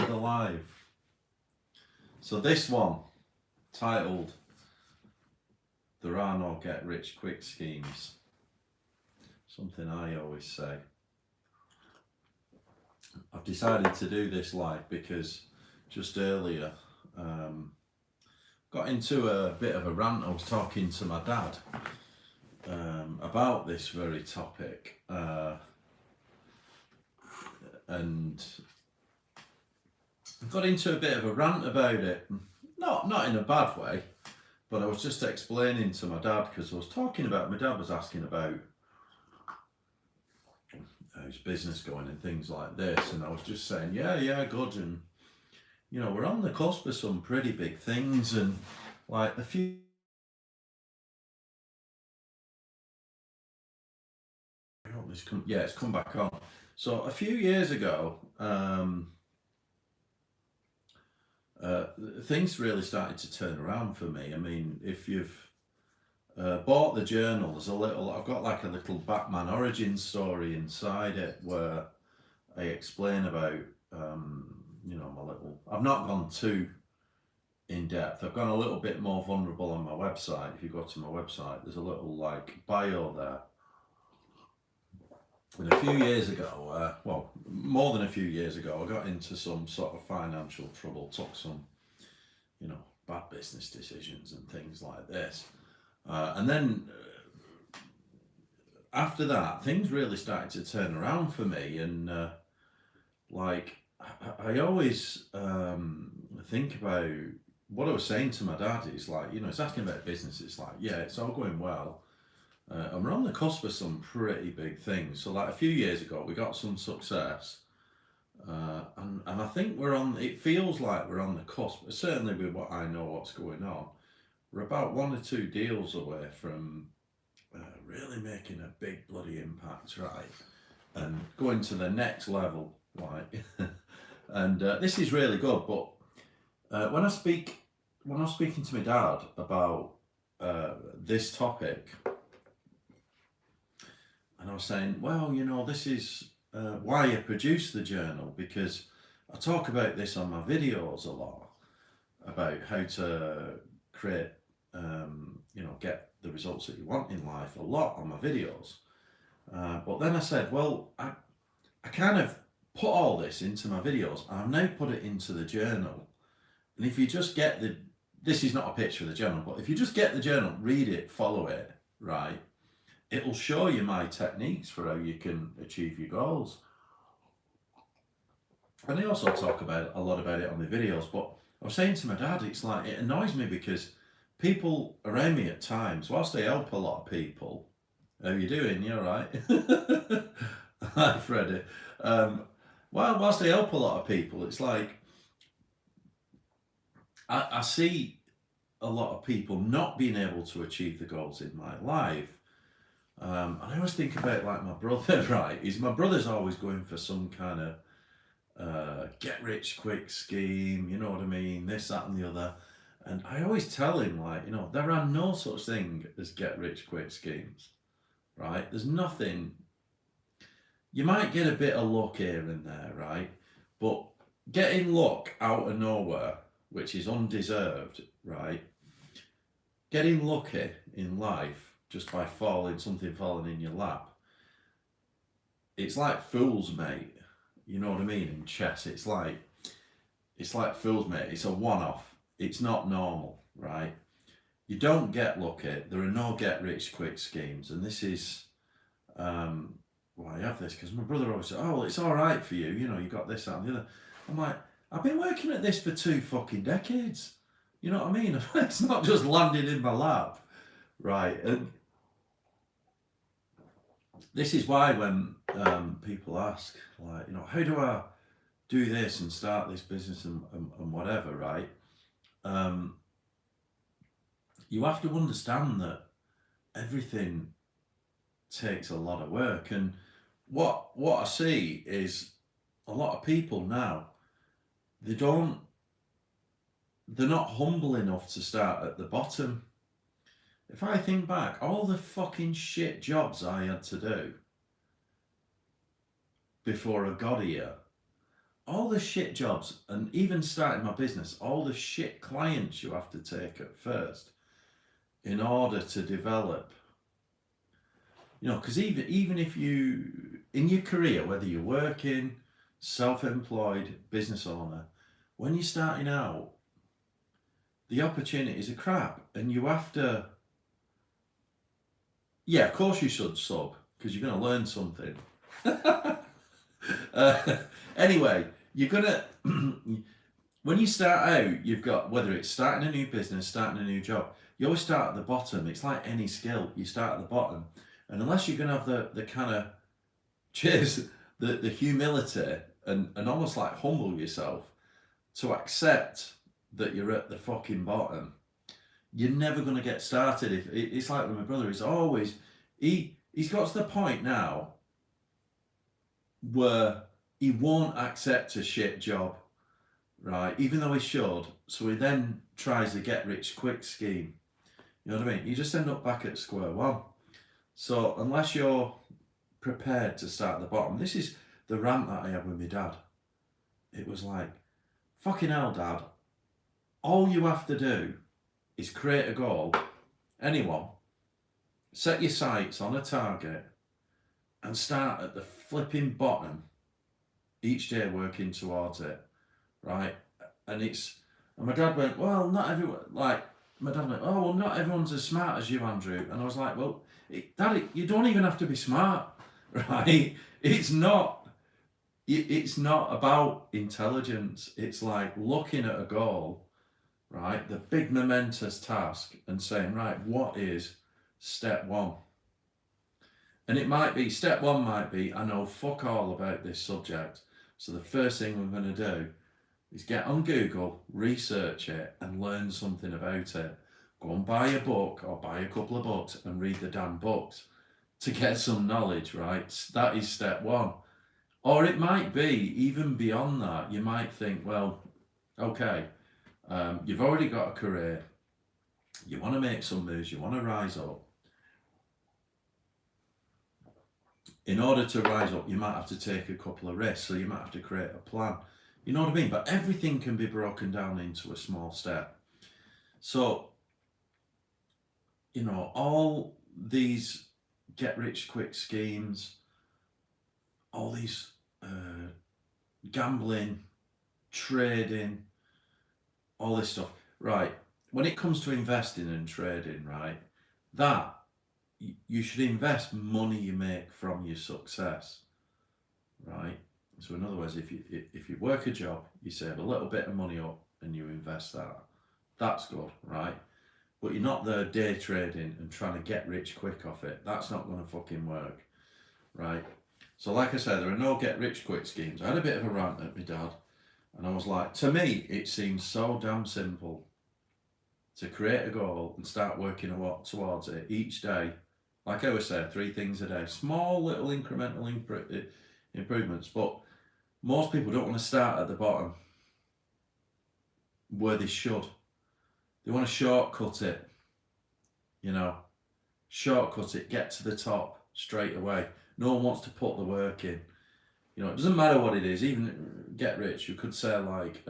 another live. So this one, titled "There Are No Get Rich Quick Schemes," something I always say. I've decided to do this live because just earlier got into a bit of a rant. I was talking to my dad about this very topic, and got into a bit of a rant about it. Not in a bad way, but I was just explaining to my dad, because I was talking about, my dad was asking about his business going and things like this, and I was just saying, yeah, good, and you know, we're on the cusp of some pretty big things, and like a few it's come back on. So a few years ago, things really started to turn around for me. I mean, if you've bought the journal, there's I've got like a little Batman origin story inside it where I explain about, you know, I've not gone too in depth. I've gone a little bit more vulnerable on my website. If you go to my website, there's a little like bio there. And a few years ago, well, more than a few years ago, I got into some sort of financial trouble, took some, you know, bad business decisions and things like this. And then after that, things really started to turn around for me. And like, I always think about what I was saying to my dad is like, you know, it's asking about business. It's like, yeah, it's all going well. And we're on the cusp of some pretty big things. So like a few years ago, we got some success. And I think it feels like we're on the cusp, certainly with what I know what's going on. We're about 1 or 2 deals away from really making a big bloody impact, right? And going to the next level, like, and this is really good. But when I was speaking to my dad about this topic, and I was saying, well, you know, this is why I produce the journal, because I talk about this on my videos a lot, about how to create, you know, get the results that you want in life a lot on my videos. But then I said, well, I kind of put all this into my videos, and I've now put it into the journal. And if you just get this is not a picture of the journal, but if you just get the journal, read it, follow it, right? It'll show you my techniques for how you can achieve your goals. And I also talk about a lot about it on the videos, but I was saying to my dad, it's like, it annoys me because people around me at times, whilst they help a lot of people, how you doing? You all right? Hi, Freddie. Whilst they help a lot of people, it's like, I see a lot of people not being able to achieve the goals in my life. And I always think about like my brother, right? My brother's always going for some kind of get rich quick scheme, you know what I mean? This, that, and the other. And I always tell him, like, you know, there are no such thing as get rich quick schemes, right? There's nothing. You might get a bit of luck here and there, right? But getting luck out of nowhere, which is undeserved, right? Getting lucky in life just by something falling in your lap, it's like fool's mate. You know what I mean? In chess, it's like fool's mate. It's a one-off. It's not normal, right? You don't get lucky. There are no get rich quick schemes, and this is why I have this, because my brother always said, "Oh, well, it's all right for you. You know, you got this, that, and the other." I'm like, I've been working at this for 2 fucking decades. You know what I mean? It's not just landed in my lap, right? And this is why when people ask, like, you know, how do I do this and start this business and whatever, right? You have to understand that everything takes a lot of work. And what I see is a lot of people now, they're not humble enough to start at the bottom. If I think back, all the fucking shit jobs I had to do before I got here, all the shit jobs, and even starting my business, all the shit clients you have to take at first in order to develop. You know, because even if you, in your career, whether you're working, self-employed, business owner, when you're starting out, the opportunities are crap, and you have to. Yeah, of course you should sub because you're going to learn something. uh, anyway, you're gonna when you start out, you've got, whether it's starting a new business, starting a new job, you always start at the bottom. It's like any skill, you start at the bottom, and unless you're gonna have the kind of cheers, the humility and almost like humble yourself to accept that you're at the fucking bottom, you're never going to get started. If it's like with my brother, he's always he's got to the point now where he won't accept a shit job, right? Even though he should. So he then tries the get rich quick scheme. You know what I mean? You just end up back at square one. So unless you're prepared to start at the bottom, this is the rant that I had with my dad. It was like, fucking hell, Dad. All you have to do is create a goal. Anyone, set your sights on a target and start at the flipping bottom each day working towards it, right? And my dad went, well, not everyone, like, my dad went, oh, well, not everyone's as smart as you, Andrew. And I was like, well, Dad, you don't even have to be smart, right? It's not about intelligence. It's like looking at a goal, right? The big momentous task and saying, right, what is step one? And it might be, step one might be, I know fuck all about this subject. So the first thing we're going to do is get on Google, research it and learn something about it. Go and buy a book or buy a couple of books and read the damn books to get some knowledge, right? That is step one. Or it might be even beyond that. You might think, well, okay, you've already got a career. You want to make some moves. You want to rise up. In order to rise up, you might have to take a couple of risks. So you might have to create a plan. You know what I mean? But everything can be broken down into a small step. So, you know, all these get rich quick schemes, all these gambling, trading, all this stuff. Right. When it comes to investing and trading, right, that you should invest money you make from your success, right? So in other words, if you work a job, you save a little bit of money up and you invest that. That's good, right? But you're not there day trading and trying to get rich quick off it. That's not going to fucking work, right? So like I said, there are no get rich quick schemes. I had a bit of a rant at my dad, and I was like, to me, it seems so damn simple to create a goal and start working towards it each day. Like I always say, 3 things a day, small little incremental improvements. But most people don't want to start at the bottom where they should. They want to shortcut it, you know, shortcut it, get to the top straight away. No one wants to put the work in. You know, it doesn't matter what it is, even get rich. You could say like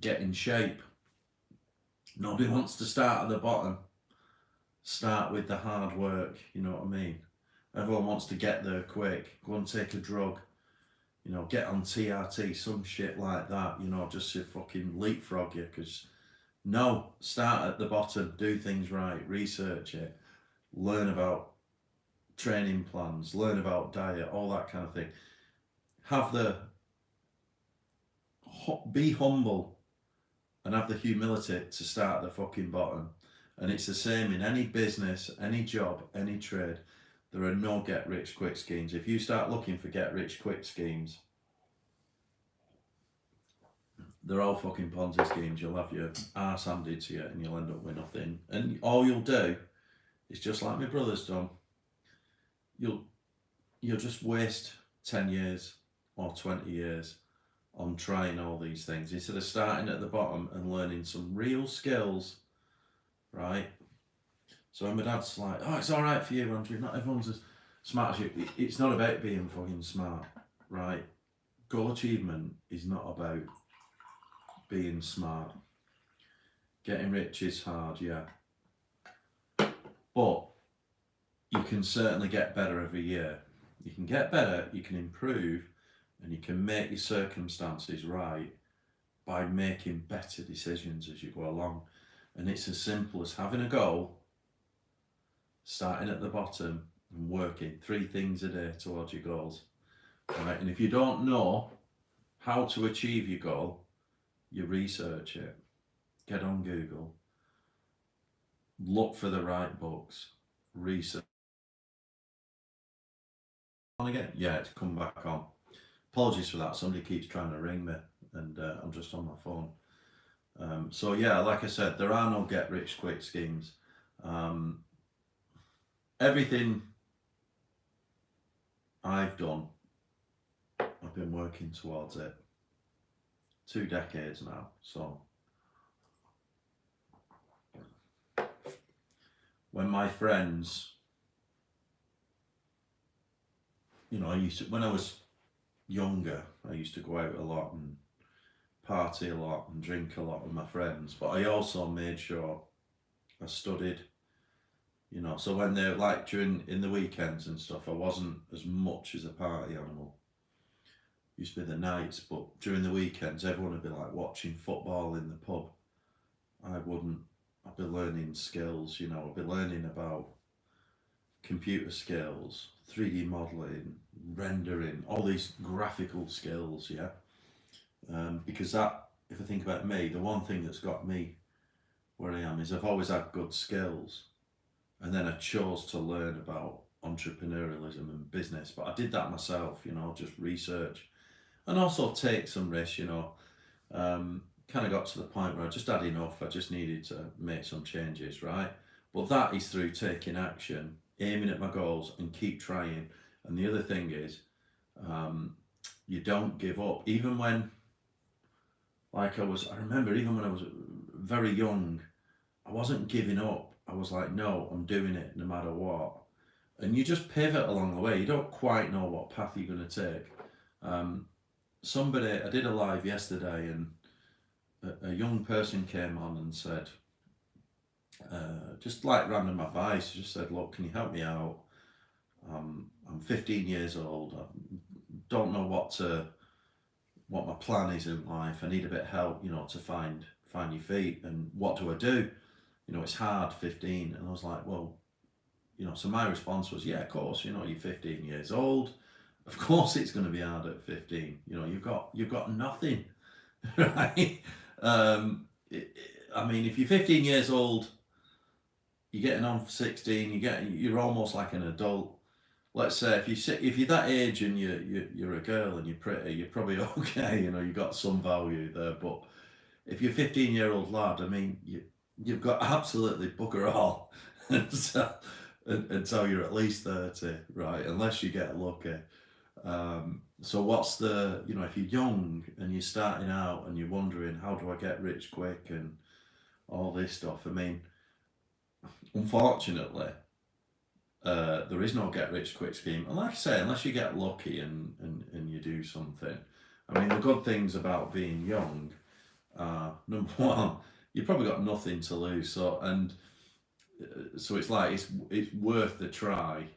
get in shape. Nobody wants to start at the bottom. Start with the hard work, you know what I mean? Everyone wants to get there quick, go and take a drug, you know, get on TRT, some shit like that, you know, just to fucking leapfrog you, because no, start at the bottom, do things right, research it, learn about training plans, learn about diet, all that kind of thing. Be humble and have the humility to start at the fucking bottom. And it's the same in any business, any job, any trade. There are no get rich quick schemes. If you start looking for get rich quick schemes, they're all fucking Ponzi schemes. You'll have your arse handed to you and you'll end up with nothing. And all you'll do is just like my brother's done. You'll just waste 10 years or 20 years on trying all these things instead of starting at the bottom and learning some real skills, right? So when my dad's like, oh, it's all right for you, Andrew, not everyone's as smart as you. It's not about being fucking smart, right? goal achievement is not about being smart. Getting rich is hard, yeah. But you can certainly get better every year. You can get better, you can improve, and you can make your circumstances right by making better decisions as you go along. And it's as simple as having a goal, starting at the bottom and working 3 things a day towards your goals. Right? And if you don't know how to achieve your goal, you research it. Get on Google, look for the right books, research. On again? Yeah, it's come back on. Apologies for that. Somebody keeps trying to ring me, and I'm just on my phone. So yeah, like I said, there are no get rich quick schemes. Everything I've done, I've been working towards it 2 decades now. So when my friends, when I was younger, I used to go out a lot and party a lot and drink a lot with my friends, but I also made sure I studied, so when they're like in the weekends and stuff, I wasn't as much as a party animal. Used to be the nights, but during the weekends everyone would be like watching football in the pub. I wouldn't. I'd be learning skills, I'd be learning about computer skills, 3D modelling, rendering, all these graphical skills, yeah. Because that, if I think about me, the one thing that's got me where I am is I've always had good skills, and then I chose to learn about entrepreneurialism and business. But I did that myself, just research and also take some risks, kind of got to the point where I just had enough. I just needed to make some changes, right? But that is through taking action, aiming at my goals, and keep trying. And the other thing is, you don't give up. Even when, I remember even when I was very young, I wasn't giving up. I was like, no, I'm doing it no matter what. And you just pivot along the way. You don't quite know what path you're going to take. I did a live yesterday, and a young person came on and said, just like random advice, just said, look, can you help me out? I'm 15 years old. I don't know what my plan is in life. I need a bit of help, to find your feet. And what do I do? It's hard, 15. And I was like, well, so my response was, yeah, of course, you're 15 years old. Of course it's going to be hard at 15. You've got nothing, right? If you're 15 years old, you're getting on for 16, you're almost like an adult. Let's say if you're that age and you're a girl and you're pretty, you're probably okay. You've got some value there. But if you're a 15-year-old lad, you've got absolutely bugger all until you're at least 30, right? Unless you get lucky. So what's if you're young and you're starting out and you're wondering, how do I get rich quick and all this stuff? Unfortunately, there is no get rich quick scheme. And like I say, unless you get lucky and you do something. The good things about being young, number one, you've probably got nothing to lose. So it's like it's worth the try.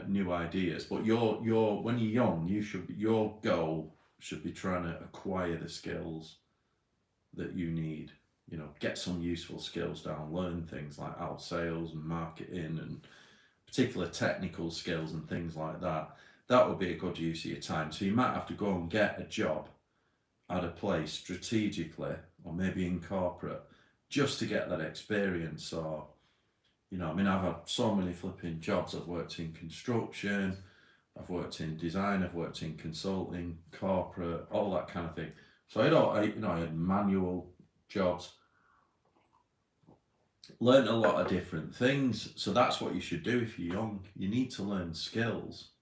New ideas, but when you're young, your goal should be trying to acquire the skills that you need. Get some useful skills down, learn things like out sales and marketing and particular technical skills and things like that. That would be a good use of your time. So you might have to go and get a job at a place strategically, or maybe in corporate, just to get that experience. Or I've had so many flipping jobs. I've worked in construction, I've worked in design, I've worked in consulting, corporate, all that kind of thing. So I had manual jobs, learned a lot of different things. So that's what you should do if you're young. You need to learn skills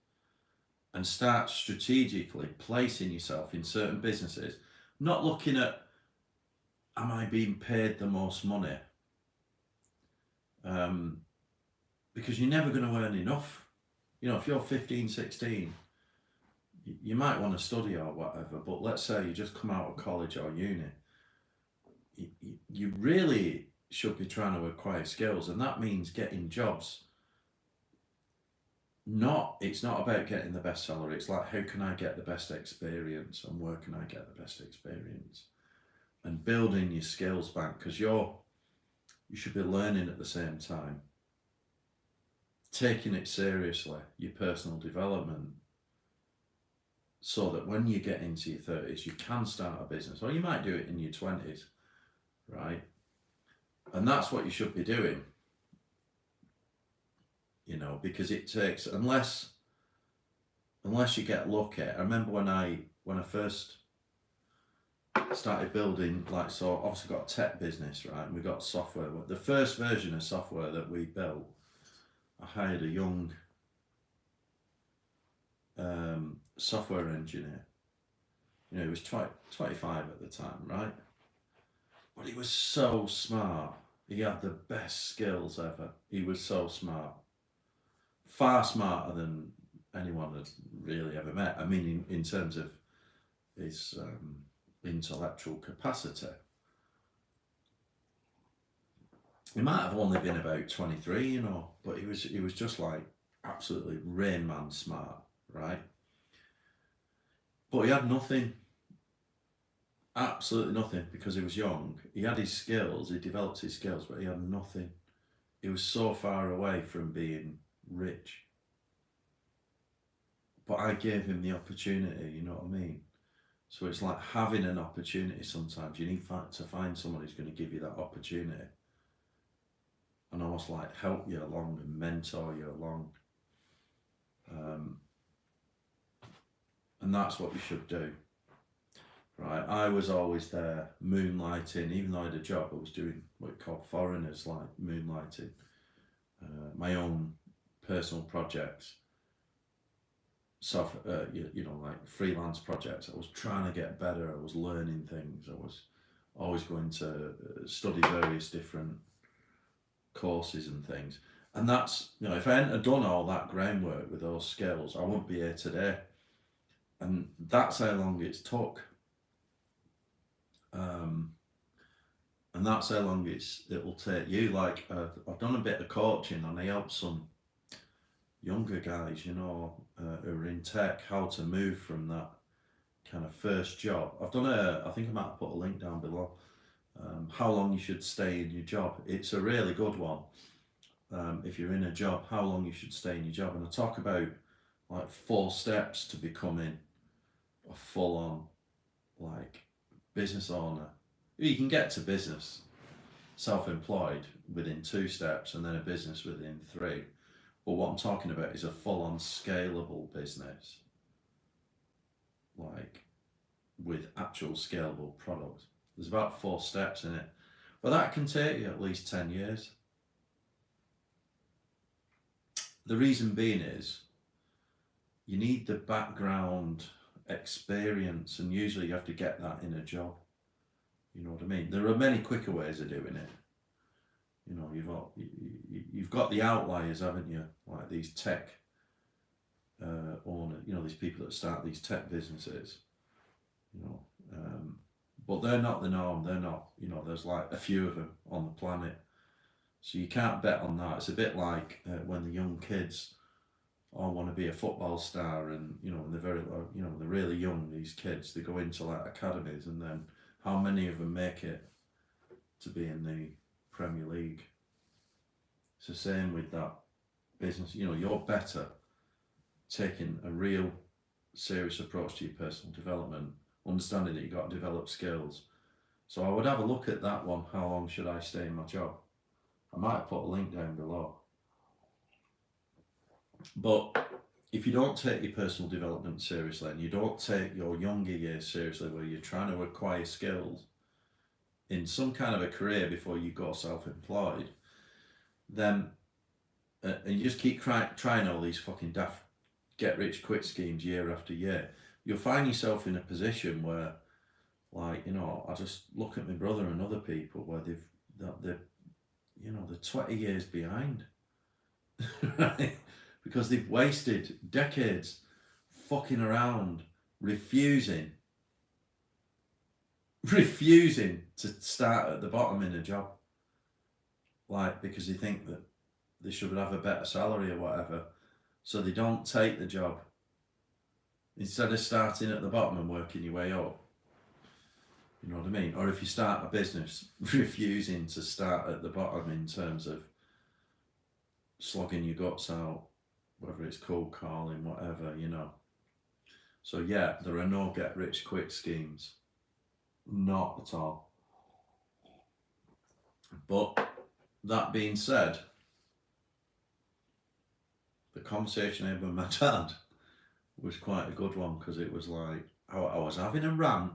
and start strategically placing yourself in certain businesses, not looking at, am I being paid the most money? Because you're never going to earn enough. If you're 15, 16, you might want to study or whatever, but let's say you just come out of college or uni, you really should be trying to acquire skills, and that means getting jobs. It's not about getting the best salary. It's like, how can I get the best experience, and where can I get the best experience, and building your skills bank, because you should be learning at the same time, taking it seriously, your personal development, so that when you get into your 30s, you can start a business, or you might do it in your 20s, right? And that's what you should be doing, because it takes, unless you get lucky. I remember when I first started building, like, so obviously got a tech business, right? And we got software. The first version of software that we built, I hired a young software engineer. He was 25 at the time, right? But he was so smart. He had the best skills ever. He was so smart. Far smarter than anyone had really ever met. I mean, in terms of his intellectual capacity. He might have only been about 23, but he was just like absolutely Rain Man smart, right? But he had nothing, absolutely nothing, because he was young. He had his skills, he developed his skills, but he had nothing. He was so far away from being rich. But I gave him the opportunity, you know what I mean? So it's like having an opportunity sometimes. You need to find someone who's going to give you that opportunity and almost like help you along and mentor you along. And that's what you should do, right? I was always there moonlighting. Even though I had a job, I was doing what you call foreigners, like moonlighting, my own personal projects, like freelance projects. I was trying to get better. I was learning things. I was always going to study various different courses and things. And that's, if I hadn't done all that groundwork with those skills, I wouldn't be here today. And that's how long it's took. And that's how long it'll take you. Like, I've done a bit of coaching, and I help some younger guys, who are in tech, how to move from that kind of first job. I've done I think I might have put a link down below, how long you should stay in your job. It's a really good one. If you're in a job, how long you should stay in your job. And I talk about like 4 steps to becoming a full-on like business owner. You can get to business self-employed within 2 steps, and then a business within 3. But what I'm talking about is a full-on scalable business, like with actual scalable products. There's about 4 steps in it, but that can take you at least 10 years. The reason being is you need the background experience, and usually you have to get that in a job. You know what I mean? There are many quicker ways of doing it. You've got the outliers, haven't you? Like these tech owners, these people that start these tech businesses. But they're not the norm. They're not. There's like a few of them on the planet, so you can't bet on that. It's a bit like when the young kids all want to be a football star, and when they're they're really young. These kids, they go into like academies, and then how many of them make it to be in the Premier League? It's the same with that business. You're better taking a real serious approach to your personal development, understanding that you've got to develop skills. So I would have a look at that one. How long should I stay in my job? I might put a link down below. But if you don't take your personal development seriously, and you don't take your younger years seriously, where you're trying to acquire skills in some kind of a career before you go self-employed, then and you just keep trying all these fucking daft get-rich-quick schemes year after year, you'll find yourself in a position where, like, I just look at my brother and other people where they're 20 years behind, right? Because they've wasted decades fucking around, refusing to start at the bottom in a job, like, because they think that they should have a better salary or whatever, so they don't take the job instead of starting at the bottom and working your way up. You know what I mean? Or if you start a business, refusing to start at the bottom in terms of slogging your guts out, whether it's cold calling, whatever, you know. So yeah, there are no get rich quick schemes. Not at all. But that being said, the conversation I had with my dad was quite a good one, because it was like, I was having a rant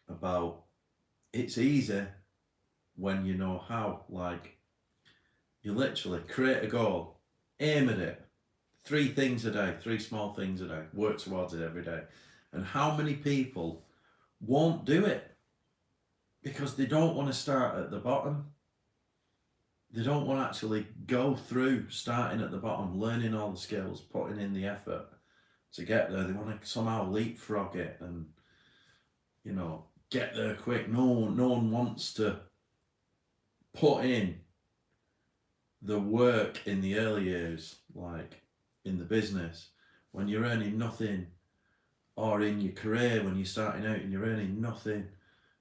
about it's easy when you know how. Like, you literally create a goal, aim at it, 3 things a day, 3 small things a day, work towards it every day. And how many people won't do it because they don't want to start at the bottom. They don't want to actually go through starting at the bottom, learning all the skills, putting in the effort to get there. They want to somehow leapfrog it and, you know, get there quick. No one wants to put in the work in the early years, like in the business, when you're earning nothing, or in your career when you're starting out and you're earning nothing,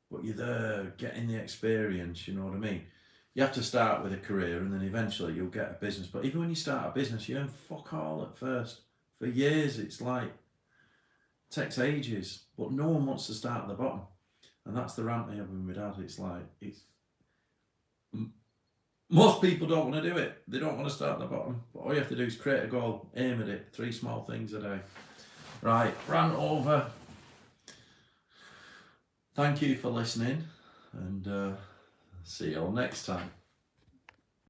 but you're there getting the experience, you know what I mean? You have to start with a career and then eventually you'll get a business. But even when you start a business, you earn fuck all at first. For years, it's like, it takes ages, but no one wants to start at the bottom. And that's the rant I have with my dad. It's like, most people don't want to do it. They don't want to start at the bottom. But all you have to do is create a goal, aim at it, 3 small things a day. Right, rant over. Thank you for listening, and see you all next time.